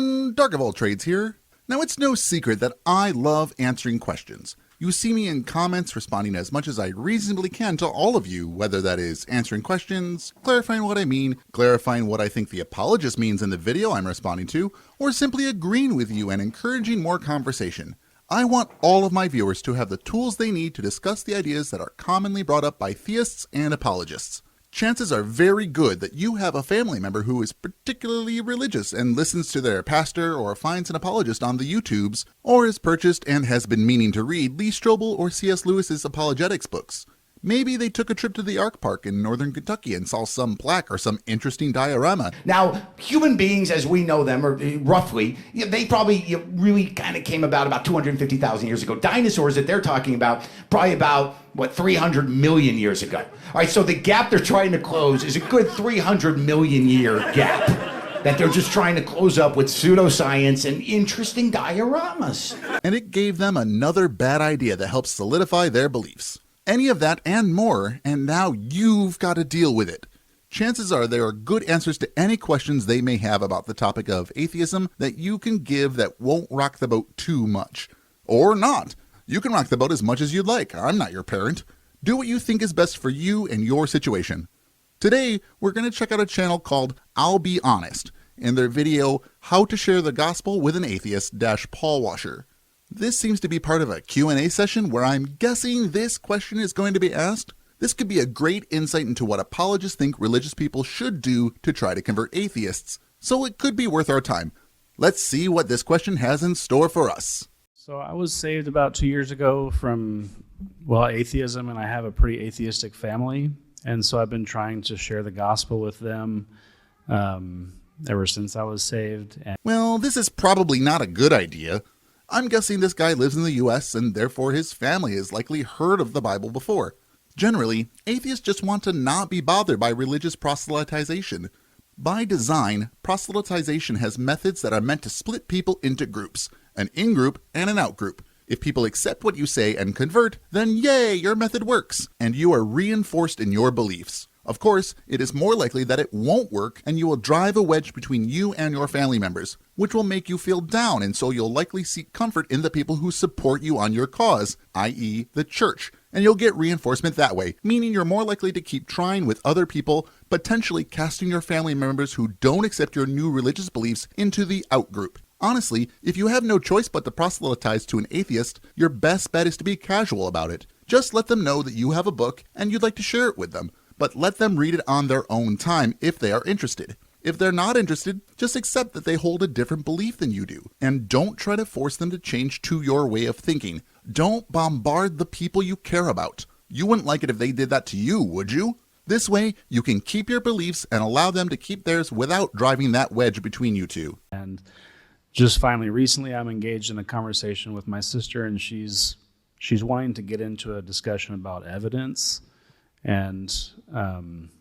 everyone, DarkOfAllTrades here. Now, it's no secret that I love answering questions. You see me in comments responding as much as I reasonably can to all of you, whether that is answering questions, clarifying what I mean, clarifying what I think the apologist means in the video I'm responding to, or simply agreeing with you and encouraging more conversation. I want all of my viewers to have the tools they need to discuss the ideas that are commonly brought up by theists and apologists. Chances are very good that you have a family member who is particularly religious and listens to their pastor or finds an apologist on the YouTubes, or has purchased and has been meaning to read Lee Strobel or C.S. Lewis's apologetics books. Maybe they took a trip to the Ark Park in northern Kentucky and saw some plaque or some interesting diorama. Now, human beings as we know them, or roughly, they probably really kind of came about 250,000 years ago. Dinosaurs that they're talking about, probably about, 300 million years ago. All right, so the gap they're trying to close is a good 300 million year gap that they're just trying to close up with pseudoscience and interesting dioramas. And it gave them another bad idea that helps solidify their beliefs. Any of that and more, and now you've got to deal with it. Chances are there are good answers to any questions they may have about the topic of atheism that you can give that won't rock the boat too much. Or not. You can rock the boat as much as you'd like. I'm not your parent. Do what you think is best for you and your situation. Today, we're going to check out a channel called I'll Be Honest, in their video, How to Share the Gospel with an Atheist - Paul Washer. This seems to be part of a Q&A session where I'm guessing this question is going to be asked. This could be a great insight into what apologists think religious people should do to try to convert atheists, so it could be worth our time. Let's see what this question has in store for us. So I was saved about 2 years ago from, atheism, and I have a pretty atheistic family, and so I've been trying to share the gospel with them ever since I was saved. Well, this is probably not a good idea. I'm guessing this guy lives in the US and therefore his family has likely heard of the Bible before. Generally, atheists just want to not be bothered by religious proselytization. By design, proselytization has methods that are meant to split people into groups, an in-group and an out-group. If people accept what you say and convert, then yay, your method works, and you are reinforced in your beliefs. Of course, it is more likely that it won't work and you will drive a wedge between you and your family members, which will make you feel down, and so you'll likely seek comfort in the people who support you on your cause, i.e. the church, and you'll get reinforcement that way, meaning you're more likely to keep trying with other people, potentially casting your family members who don't accept your new religious beliefs into the out-group. Honestly, if you have no choice but to proselytize to an atheist, your best bet is to be casual about it. Just let them know that you have a book and you'd like to share it with them, but let them read it on their own time if they are interested. If they're not interested, just accept that they hold a different belief than you do, and don't try to force them to change to your way of thinking. Don't bombard the people you care about. You wouldn't like it if they did that to you, would you? This way, you can keep your beliefs and allow them to keep theirs without driving that wedge between you two. And just finally, recently I'm engaged in a conversation with my sister, and she's wanting to get into a discussion about evidence. And I'm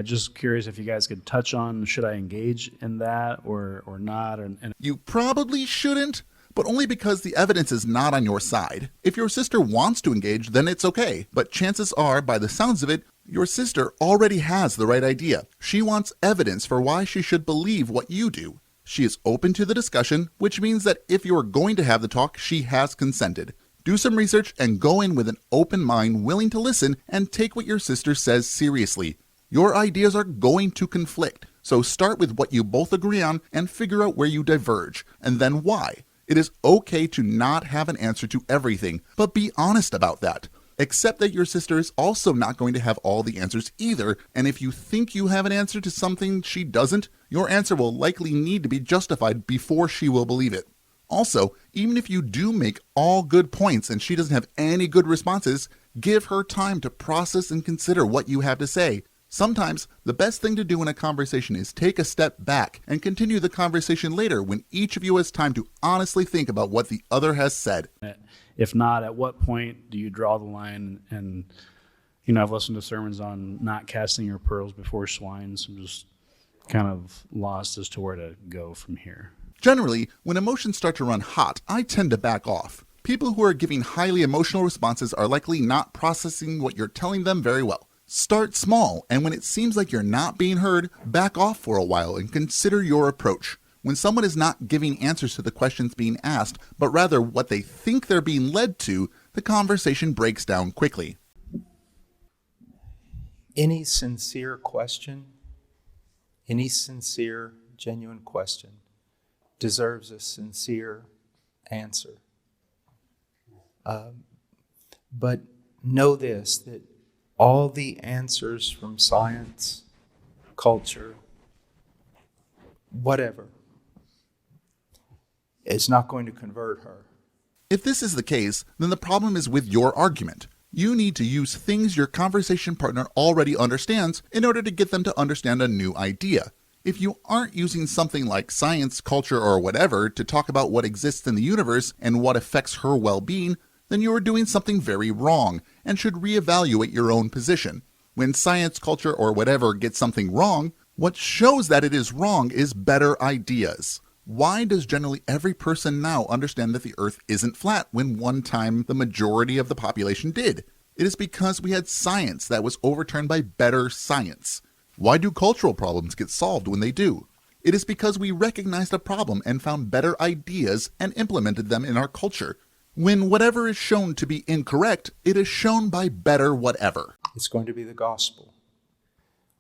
just curious if you guys could touch on, should I engage in that or not? And you probably shouldn't, but only because the evidence is not on your side. If your sister wants to engage, then it's okay. But chances are, by the sounds of it, your sister already has the right idea. She wants evidence for why she should believe what you do. She is open to the discussion, which means that if you're going to have the talk, she has consented. Do some research and go in with an open mind, willing to listen and take what your sister says seriously. Your ideas are going to conflict, so start with what you both agree on and figure out where you diverge, and then why. It is okay to not have an answer to everything, but be honest about that. Accept that your sister is also not going to have all the answers either, and if you think you have an answer to something she doesn't, your answer will likely need to be justified before she will believe it. Also, even if you do make all good points and she doesn't have any good responses, give her time to process and consider what you have to say. Sometimes, the best thing to do in a conversation is take a step back and continue the conversation later when each of you has time to honestly think about what the other has said. if not, at what point do you draw the line? And, I've listened to sermons on not casting your pearls before swine, so I'm just kind of lost as to where to go from here. Generally, when emotions start to run hot, I tend to back off. People who are giving highly emotional responses are likely not processing what you're telling them very well. Start small, and when it seems like you're not being heard, back off for a while and consider your approach. When someone is not giving answers to the questions being asked, but rather what they think they're being led to, the conversation breaks down quickly. Any sincere question, any sincere, genuine question deserves a sincere answer. But know this, that all the answers from science, culture, whatever, is not going to convert her. If this is the case, then the problem is with your argument. You need to use things your conversation partner already understands in order to get them to understand a new idea. If you aren't using something like science, culture, or whatever to talk about what exists in the universe and what affects her well-being, then you are doing something very wrong and should reevaluate your own position. When science, culture, or whatever gets something wrong, what shows that it is wrong is better ideas. Why does generally every person now understand that the earth isn't flat when one time the majority of the population did? It is because we had science that was overturned by better science. Why do cultural problems get solved when they do? It is because we recognized a problem and found better ideas and implemented them in our culture. When whatever is shown to be incorrect, it is shown by better whatever. It's going to be the gospel.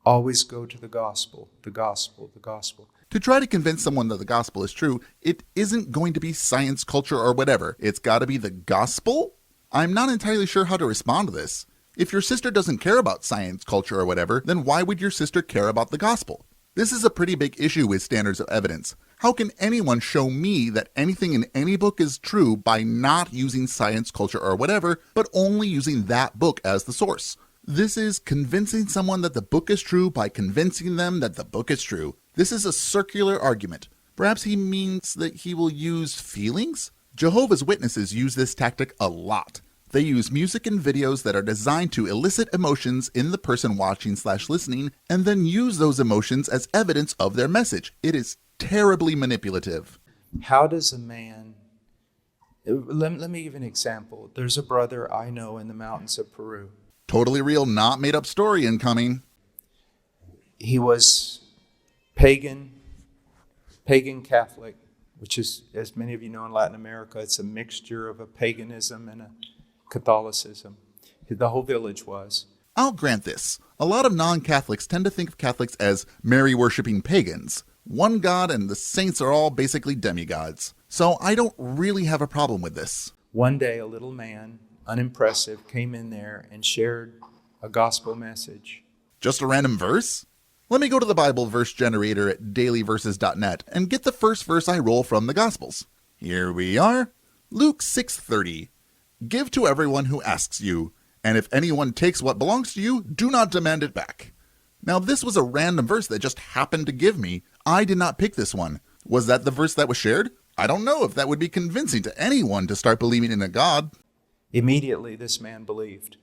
Always go to the gospel, the gospel, the gospel. To try to convince someone that the gospel is true, it isn't going to be science, culture, or whatever. It's got to be the gospel? I'm not entirely sure how to respond to this. If your sister doesn't care about science, culture, or whatever, then why would your sister care about the gospel? This is a pretty big issue with standards of evidence. How can anyone show me that anything in any book is true by not using science, culture, or whatever, but only using that book as the source? This is convincing someone that the book is true by convincing them that the book is true. This is a circular argument. Perhaps he means that he will use feelings? Jehovah's Witnesses use this tactic a lot. They use music and videos that are designed to elicit emotions in the person watching/listening, and then use those emotions as evidence of their message. It is terribly manipulative. How does a man... Let me give an example. There's a brother I know in the mountains of Peru. Totally real, not made up story incoming. He was pagan Catholic, which is, as many of you know, in Latin America, it's a mixture of a paganism and a Catholicism. The whole village was. I'll grant this. A lot of non-Catholics tend to think of Catholics as Mary-worshipping pagans. One God and the saints are all basically demigods. So I don't really have a problem with this. One day, a little man, unimpressive, came in there and shared a gospel message. Just a random verse? Let me go to the Bible verse generator at dailyverses.net and get the first verse I roll from the Gospels. Here we are. Luke 6:30. Give to everyone who asks you, and if anyone takes what belongs to you, do not demand it back. Now, this was a random verse that just happened to give me. I did not pick this one. Was that the verse that was shared? I don't know if that would be convincing to anyone to start believing in a God. Immediately, this man believed.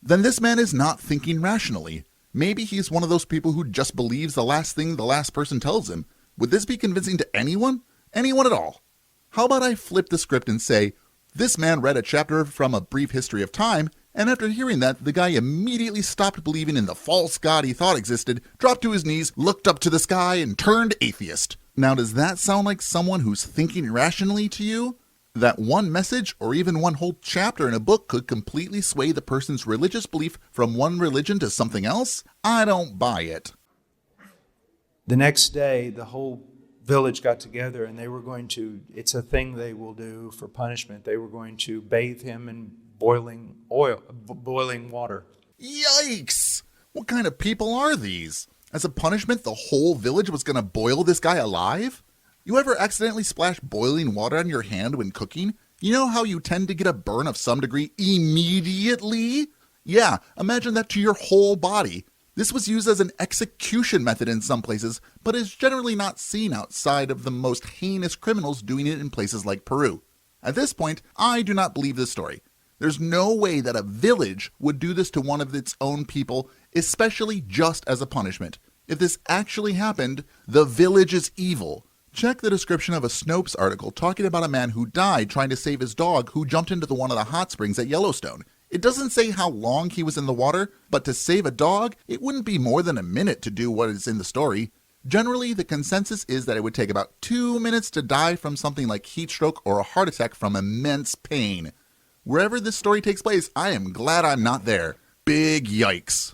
Then this man is not thinking rationally. Maybe he's one of those people who just believes the last thing the last person tells him. Would this be convincing to anyone? Anyone at all? How about I flip the script and say, this man read a chapter from A Brief History of Time, and after hearing that, the guy immediately stopped believing in the false god he thought existed, dropped to his knees, looked up to the sky, and turned atheist. Now, does that sound like someone who's thinking rationally to you? That one message or even one whole chapter in a book could completely sway the person's religious belief from one religion to something else? I don't buy it. The next day, the whole village got together and they were going to, it's a thing they will do for punishment, they were going to bathe him in boiling water. Yikes! What kind of people are these? As a punishment, the whole village was going to boil this guy alive? You ever accidentally splash boiling water on your hand when cooking? You know how you tend to get a burn of some degree immediately? Yeah, imagine that to your whole body. This was used as an execution method in some places, but is generally not seen outside of the most heinous criminals doing it in places like Peru. At this point, I do not believe this story. There's no way that a village would do this to one of its own people, especially just as a punishment. If this actually happened, the village is evil. Check the description of a Snopes article talking about a man who died trying to save his dog who jumped into one of the hot springs at Yellowstone. It doesn't say how long he was in the water, but to save a dog, it wouldn't be more than a minute to do what is in the story. Generally, the consensus is that it would take about 2 minutes to die from something like heat stroke or a heart attack from immense pain. Wherever this story takes place, I am glad I'm not there. Big yikes.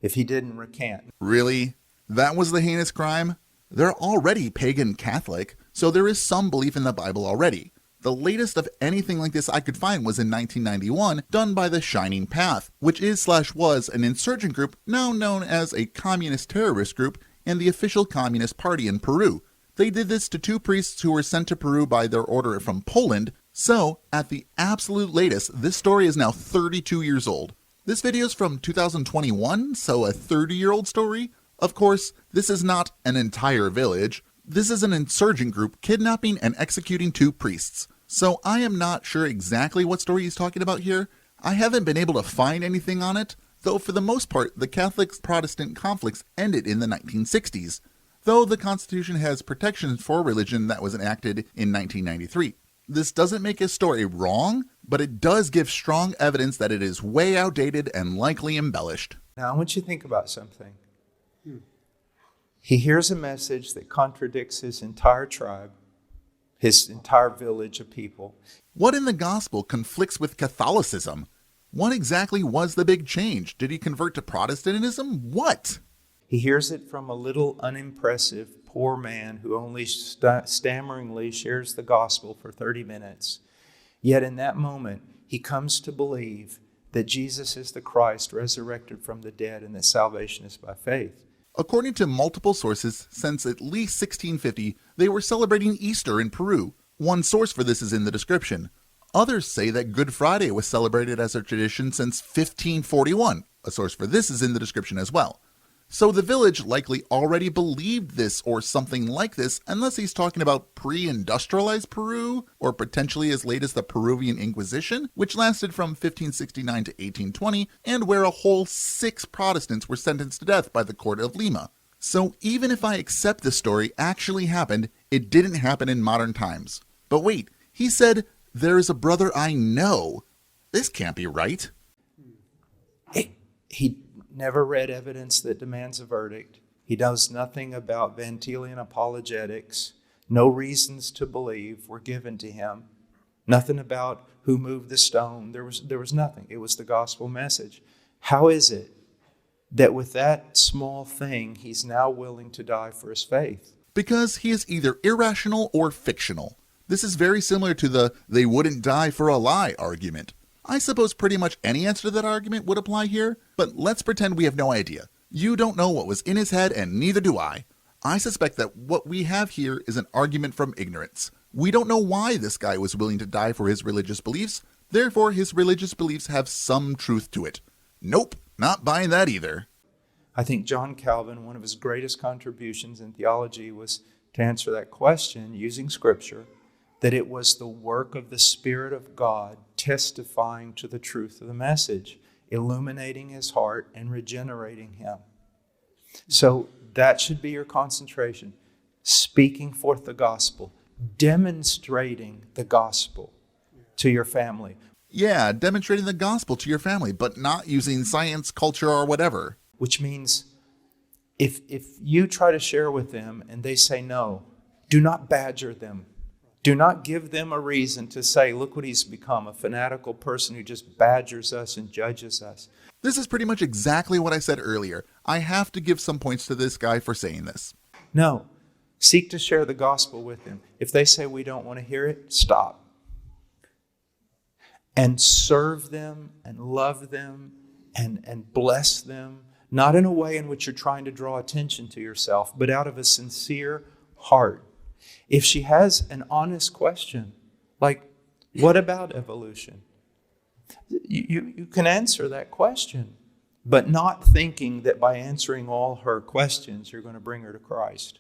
If he didn't recant. Really? That was the heinous crime? They're already pagan Catholic, so there is some belief in the Bible already. The latest of anything like this I could find was in 1991, done by the Shining Path, which is/was an insurgent group now known as a communist terrorist group and the official Communist Party in Peru. They did this to 2 priests who were sent to Peru by their order from Poland, so at the absolute latest, this story is now 32 years old. This video is from 2021, so a 30-year-old story? Of course, this is not an entire village. This is an insurgent group kidnapping and executing 2 priests. So I am not sure exactly what story he's talking about here. I haven't been able to find anything on it, though for the most part, the Catholic-Protestant conflicts ended in the 1960s, though the Constitution has protections for religion that was enacted in 1993. This doesn't make his story wrong, but it does give strong evidence that it is way outdated and likely embellished. Now I want you to think about something. He hears a message that contradicts his entire tribe, his entire village of people. What in the gospel conflicts with Catholicism? What exactly was the big change? Did he convert to Protestantism? What? He hears it from a little unimpressive poor man who only stammeringly shares the gospel for 30 minutes. Yet in that moment, he comes to believe that Jesus is the Christ resurrected from the dead and that salvation is by faith. According to multiple sources, since at least 1650, they were celebrating Easter in Peru. One source for this is in the description. Others say that Good Friday was celebrated as a tradition since 1541. A source for this is in the description as well. So the village likely already believed this or something like this, unless he's talking about pre-industrialized Peru, or potentially as late as the Peruvian Inquisition, which lasted from 1569 to 1820, and where a whole 6 Protestants were sentenced to death by the court of Lima. So even if I accept this story actually happened, it didn't happen in modern times. But wait, he said, "There is a brother I know." This can't be right. He never read evidence that demands a verdict. He knows nothing about Van Telian apologetics. No reasons to believe were given to him. Nothing about who moved the stone. There was nothing. It was the gospel message. How is it that with that small thing, he's now willing to die for his faith? Because he is either irrational or fictional. This is very similar to the "they wouldn't die for a lie" argument. I suppose pretty much any answer to that argument would apply here, but let's pretend we have no idea. You don't know what was in his head, and neither do I. I suspect that what we have here is an argument from ignorance. We don't know why this guy was willing to die for his religious beliefs, therefore his religious beliefs have some truth to it. Nope, not buying that either. I think John Calvin, one of his greatest contributions in theology was to answer that question using Scripture, that it was the work of the Spirit of God testifying to the truth of the message, illuminating his heart and regenerating him. So that should be your concentration. Speaking forth the gospel, demonstrating the gospel to your family. Yeah, demonstrating the gospel to your family, but not using science, culture, or whatever. Which means if you try to share with them and they say no, do not badger them. Do not give them a reason to say, look what he's become, a fanatical person who just badgers us and judges us. This is pretty much exactly what I said earlier. I have to give some points to this guy for saying this. No, seek to share the gospel with them. If they say we don't want to hear it, stop. And serve them and love them and bless them, not in a way in which you're trying to draw attention to yourself, but out of a sincere heart. If she has an honest question, like, what about evolution? You can answer that question, but not thinking that by answering all her questions, you're going to bring her to Christ.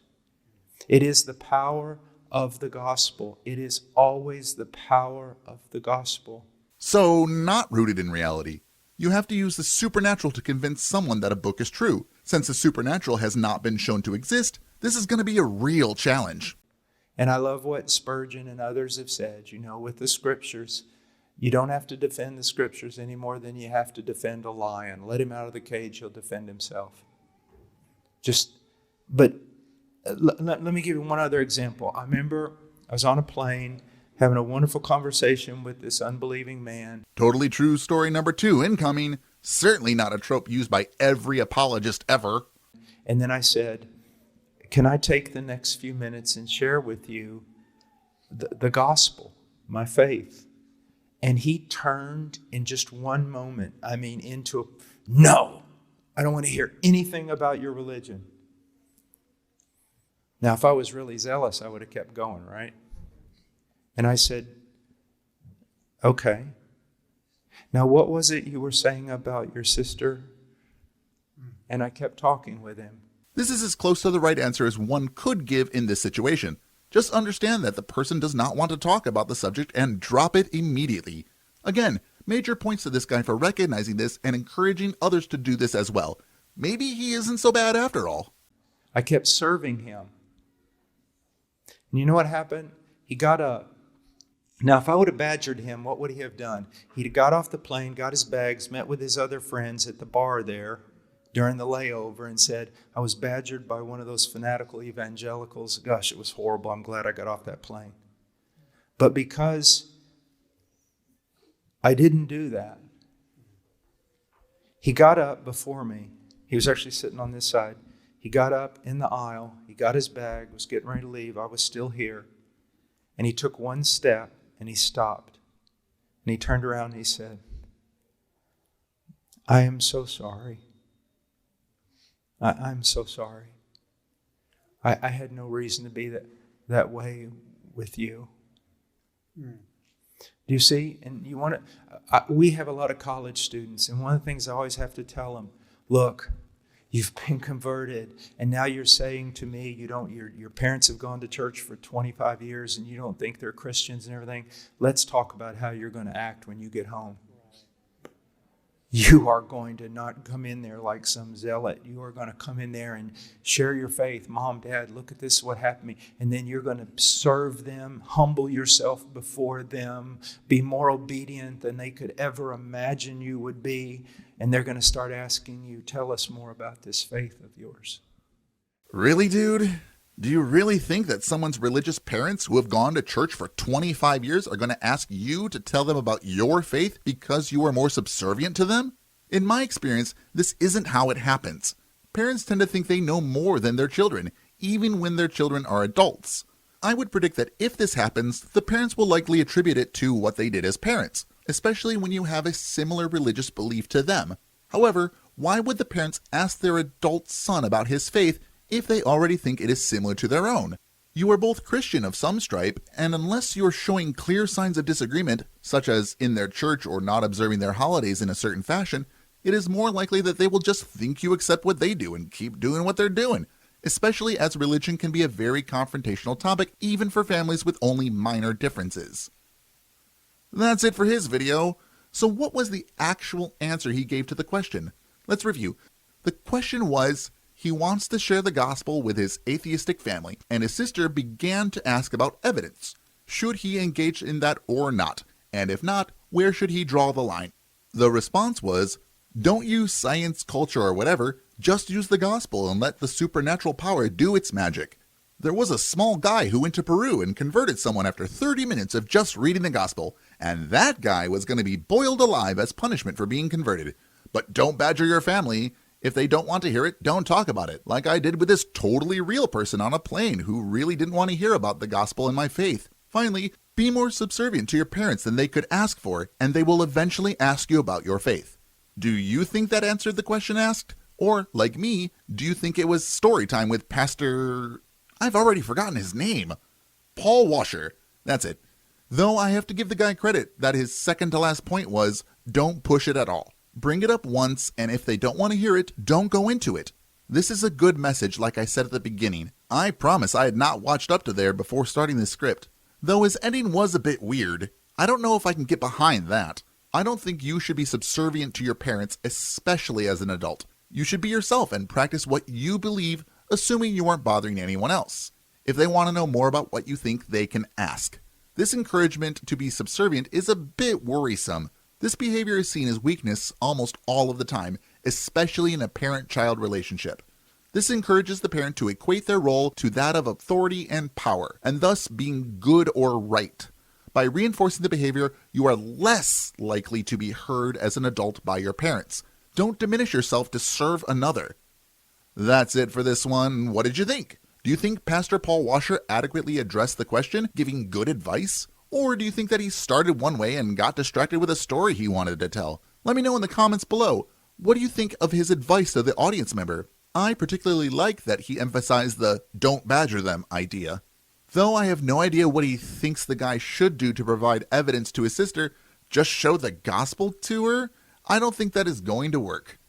It is the power of the gospel. It is always the power of the gospel. So, not rooted in reality. You have to use the supernatural to convince someone that a book is true. Since the supernatural has not been shown to exist, this is going to be a real challenge. And I love what Spurgeon and others have said, with the scriptures, You don't have to defend the scriptures any more than you have to defend a lion. Let him out of the cage, he'll defend himself. But let me give you one other example. I remember I was on a plane having a wonderful conversation with this unbelieving man. Totally true story number 2 incoming. Certainly not a trope used by every apologist ever. And then I said, can I take the next few minutes and share with you the gospel, my faith? And he turned in just one moment, into no, I don't want to hear anything about your religion. Now, if I was really zealous, I would have kept going, right? And I said, okay. Now, what was it you were saying about your sister? And I kept talking with him. This is as close to the right answer as one could give in this situation. Just understand that the person does not want to talk about the subject and drop it immediately. Again, major points to this guy for recognizing this and encouraging others to do this as well. Maybe he isn't so bad after all. I kept serving him. And you know what happened? He got up. Now, if I would have badgered him, what would he have done? He'd have got off the plane, got his bags, met with his other friends at the bar there during the layover and said, I was badgered by one of those fanatical evangelicals. Gosh, it was horrible. I'm glad I got off that plane. But because I didn't do that, he got up before me. He was actually sitting on this side. He got up in the aisle. He got his bag, was getting ready to leave. I was still here. And he took one step and he stopped. And he turned around and he said, I am so sorry. I'm so sorry. I had no reason to be that way with you. Do you see? And you want to. We have a lot of college students, and one of the things I always have to tell them: look, you've been converted, and now you're saying to me, your parents have gone to church for 25 years, and you don't think they're Christians and everything. Let's talk about how you're going to act when you get home. You are going to not come in there like some zealot. You are going to come in there and share your faith. Mom, Dad, look at this, what happened to me. And then you're going to serve them, humble yourself before them, be more obedient than they could ever imagine you would be. And they're going to start asking you, tell us more about this faith of yours. Really, dude? Do you really think that someone's religious parents who have gone to church for 25 years are going to ask you to tell them about your faith because you are more subservient to them? In my experience, this isn't how it happens. Parents tend to think they know more than their children, even when their children are adults. I would predict that if this happens, the parents will likely attribute it to what they did as parents, especially when you have a similar religious belief to them. However, why would the parents ask their adult son about his faith if they already think it is similar to their own? You are both Christian of some stripe, and unless you're showing clear signs of disagreement, such as in their church or not observing their holidays in a certain fashion, it is more likely that they will just think you accept what they do and keep doing what they're doing, especially as religion can be a very confrontational topic even for families with only minor differences. That's it for his video. So what was the actual answer he gave to the question? Let's review. The question was, he wants to share the gospel with his atheistic family, and his sister began to ask about evidence. Should he engage in that or not? And if not, where should he draw the line? The response was, don't use science, culture, or whatever, just use the gospel and let the supernatural power do its magic. There was a small guy who went to Peru and converted someone after 30 minutes of just reading the gospel, and that guy was going to be boiled alive as punishment for being converted. But don't badger your family. If they don't want to hear it, don't talk about it, like I did with this totally real person on a plane who really didn't want to hear about the gospel and my faith. Finally, be more subservient to your parents than they could ask for, and they will eventually ask you about your faith. Do you think that answered the question asked? Or, like me, do you think it was story time with Pastor... I've already forgotten his name. Paul Washer. That's it. Though I have to give the guy credit that his second to last point was, don't push it at all. Bring it up once, and if they don't want to hear it, don't go into it. This is a good message, like I said at the beginning. I promise I had not watched up to there before starting this script. Though his ending was a bit weird, I don't know if I can get behind that. I don't think you should be subservient to your parents, especially as an adult. You should be yourself and practice what you believe, assuming you aren't bothering anyone else. If they want to know more about what you think, they can ask. This encouragement to be subservient is a bit worrisome. This behavior is seen as weakness almost all of the time, especially in a parent-child relationship. This encourages the parent to equate their role to that of authority and power, and thus being good or right. By reinforcing the behavior, you are less likely to be heard as an adult by your parents. Don't diminish yourself to serve another. That's it for this one. What did you think? Do you think Pastor Paul Washer adequately addressed the question, giving good advice? Or do you think that he started one way and got distracted with a story he wanted to tell? Let me know in the comments below. What do you think of his advice to the audience member? I particularly like that he emphasized the "don't badger them" idea. Though I have no idea what he thinks the guy should do to provide evidence to his sister, just show the gospel to her? I don't think that is going to work.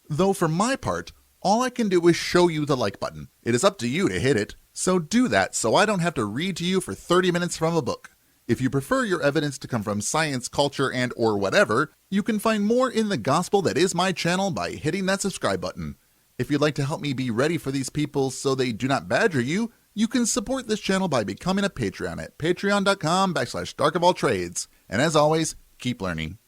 Though for my part, all I can do is show you the like button. It is up to you to hit it, so do that so I don't have to read to you for 30 minutes from a book. If you prefer your evidence to come from science, culture, and or whatever, you can find more in the gospel that is my channel by hitting that subscribe button. If you'd like to help me be ready for these people so they do not badger you, you can support this channel by becoming a Patreon at patreon.com/DarkOfAllTrades. And as always, keep learning.